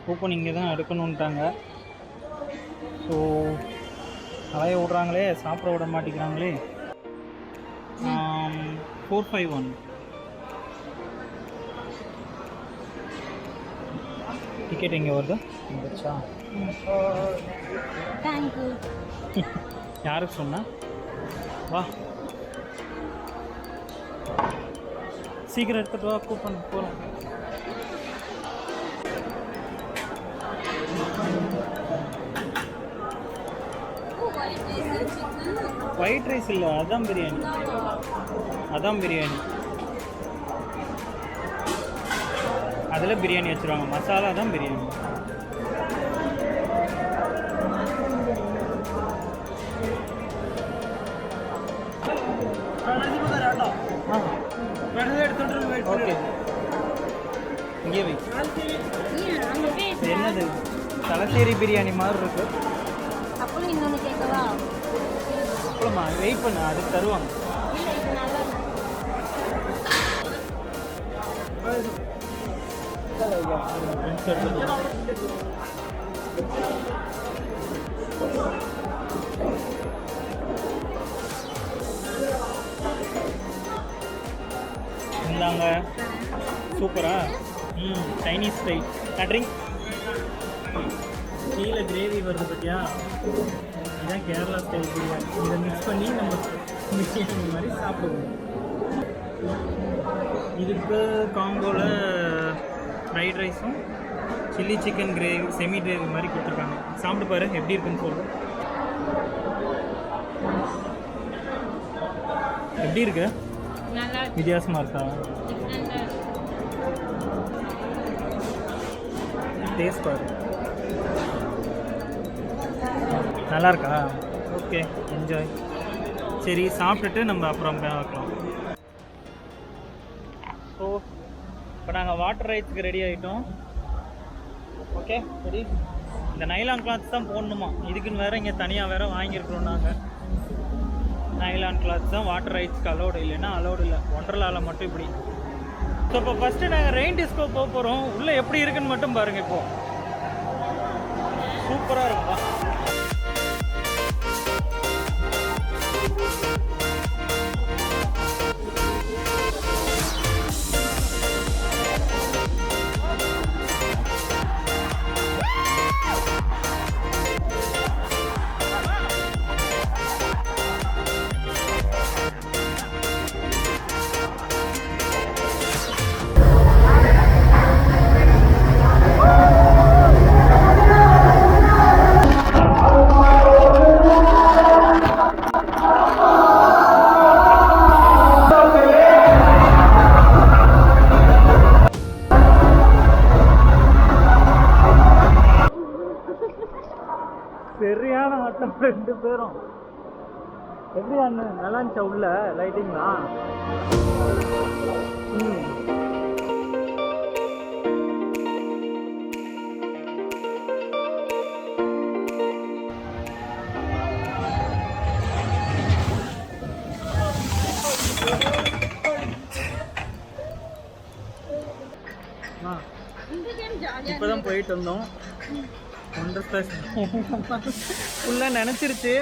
Coupon இங்கே தான் எடுக்கணுன்ட்டாங்க. So அலைய விட்றாங்களே, சாப்பிட விட மாட்டேங்கிறாங்களே. 451 டிக்கெட் எங்கே வருது? வந்துச்சா? தேங்க்யூ. யாருக்கு சொன்னா? வா சீக்கிரம் எடுத்துகிட்டு வா, கூப்பன் போகிறோம். ஒயிட் ரைஸ் இல்லை, அதான் பிரியாணி. அதான் பிரியாணி. அதில் பிரியாணி வச்சுருவாங்க, மசாலா தான் பிரியாணி. ஓகே, இங்கே வை. என்னது தலசேரி பிரியாணி மாதிரி இருக்கு. அப்புறம் இன்னொன்று கேட்கவா? அப்புறமா வெயிட் பண்ணு, அதுக்கு தருவாங்க. இந்தாங்க, சூப்பரா. Chinese style drink. கீழே கிரேவி வருது பார்த்தியா, இதுதான் கேரளா ஸ்டைல் பிரியாணி. இதை மிக்ஸ் பண்ணி நம்ம பிரியாணி மாதிரி சாப்பிடுவோம். இதுக்கு காம்போவில் ஃப்ரைட் ரைஸும் chilli chicken gravy, semi gravy மாதிரி கொடுத்துருக்காங்க. சாப்பிட்டு பாரு எப்படி இருக்குன்னு சொல்லுவோம். எப்படி இருக்கு? வித்தியாசமாக இருக்கா? டேஸ்ட் பாரு, நல்லா இருக்கா? Okay, enjoy. சரி, சாப்பிட்டுட்டு நம்ம அப்புறம் பார்க்கலாம். ஸோ இப்போ நாங்கள் வாட்டர் ரைட்ஸுக்கு ரெடி ஆகிட்டோம். ஓகே, சரி. இந்த நைலான் கிளாத்ஸ் தான் போடணுமா, இதுக்குன்னு வேறு இங்கே தனியாக வேறு வாங்கியிருக்கிறோம் நாங்கள். நைலான் கிளாத்ஸ் தான் வாட்டர் ரைட்ஸ்க்கு அலோடு, இல்லைன்னா அலோடு இல்லை. ஒண்டர்லாவில் மட்டும் இப்படி. ஸோ இப்போ ஃபஸ்ட்டு நாங்கள் ரெயின் டிஸ்கோ போக போகிறோம். உள்ளே எப்படி இருக்குன்னு மட்டும் பாருங்கள். இப்போது சூப்பராக இருக்குப்பா. சரியான ஆட்டம் ரெண்டு பேரும். எப்படி அண்ணு நல்லா இருந்துச்சா உள்ள லைட்டிங்லாம்? இப்போதான் போயிட்டு வந்தோம். ஃபுல்லாக நினச்சிருச்சு.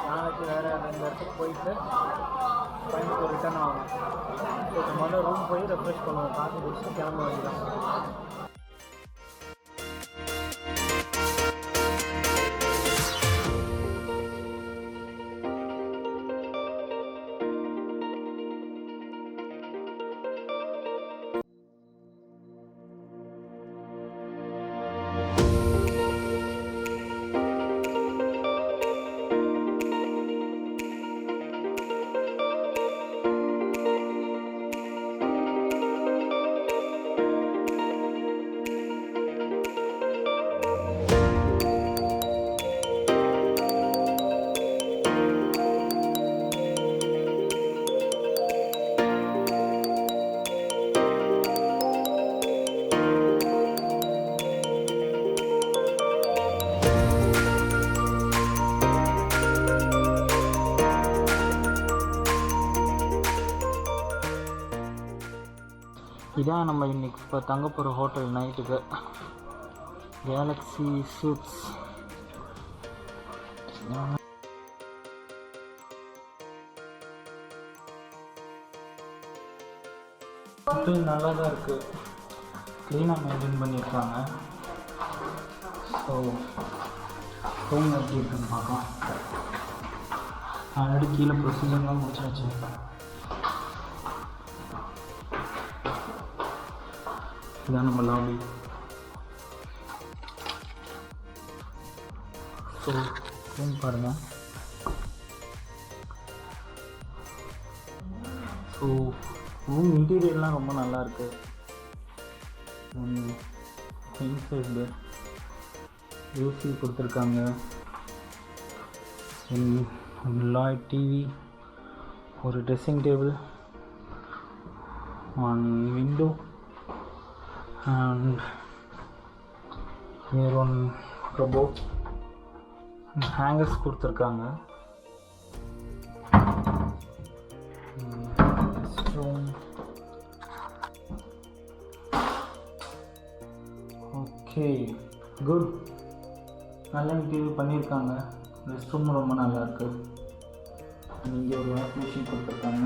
நாளைக்கு வேறு அந்த இடத்துக்கு போயிட்டு கோயம்புத்தூர் ரிட்டர்ன் ஆகணும். இப்போ முதல்ல ரூம் போய் ரெஃப்ரெஷ் பண்ணுவோம், காசு குடிச்சுட்டு கிளம்ப வேண்டியதான். இதான் நம்ம இன்றைக்கி இப்போ தங்க போகிற ஹோட்டல் நைட்டுக்கு, கேலக்ஸி சூட்ஸ். ஹோட்டல் நல்லா தான் இருக்குது, க்ளீனாக மெயின்டைன் பண்ணியிருக்காங்க. ஸோ ரூம் எப்படி இருக்குன்னு பார்க்கலாம். ஆல்ரெடி கீழே ப்ரொசீஜர்லாம் முடிச்சாச்சு. இதான் நம்ம லாபி. ஸோ ரூம் பாருங்கள். ஸோ ரூம் இன்டீரியர்லாம் ரொம்ப நல்லாயிருக்கு. இன்சைட் பெட், ஏசி கொடுத்துருக்காங்க, லாய்ட் டிவி, ஒரு dressing table, one window and here one cupboard, hangers கொடுத்துருக்காங்க. ரூம் ஓகே குட், நல்ல இன்டீரியர் பண்ணியிருக்காங்க. ரெஸ்ட் ரூம் ரொம்ப நல்லாயிருக்கு. இங்கே ஒரு வாஷ் மிஷின் கொடுத்துருக்காங்க,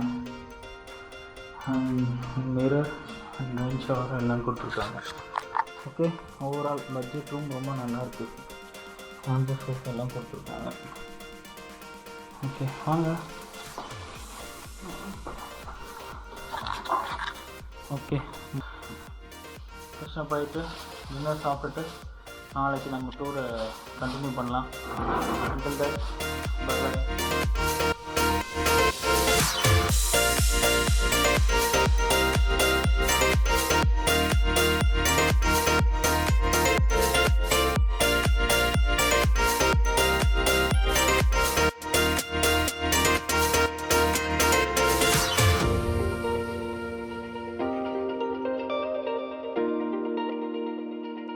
மிரர் அண்ட் மெயின் ஷவர் எல்லாம் கொடுத்துருக்காங்க. ஓகே, ஓவரால் பட்ஜெட் ரூம் ரொம்ப நல்லாயிருக்கு. அந்த சோஃபா எல்லாம் கொடுத்துருக்காங்க. ஓகே வாங்க. ஓகே, ஃப்ரெஷ்ஷாக போயிட்டு டின்னர் சாப்பிட்டுட்டு நாளைக்கு நம்ம டூரை கண்டினியூ பண்ணலாம். Until then, bye bye.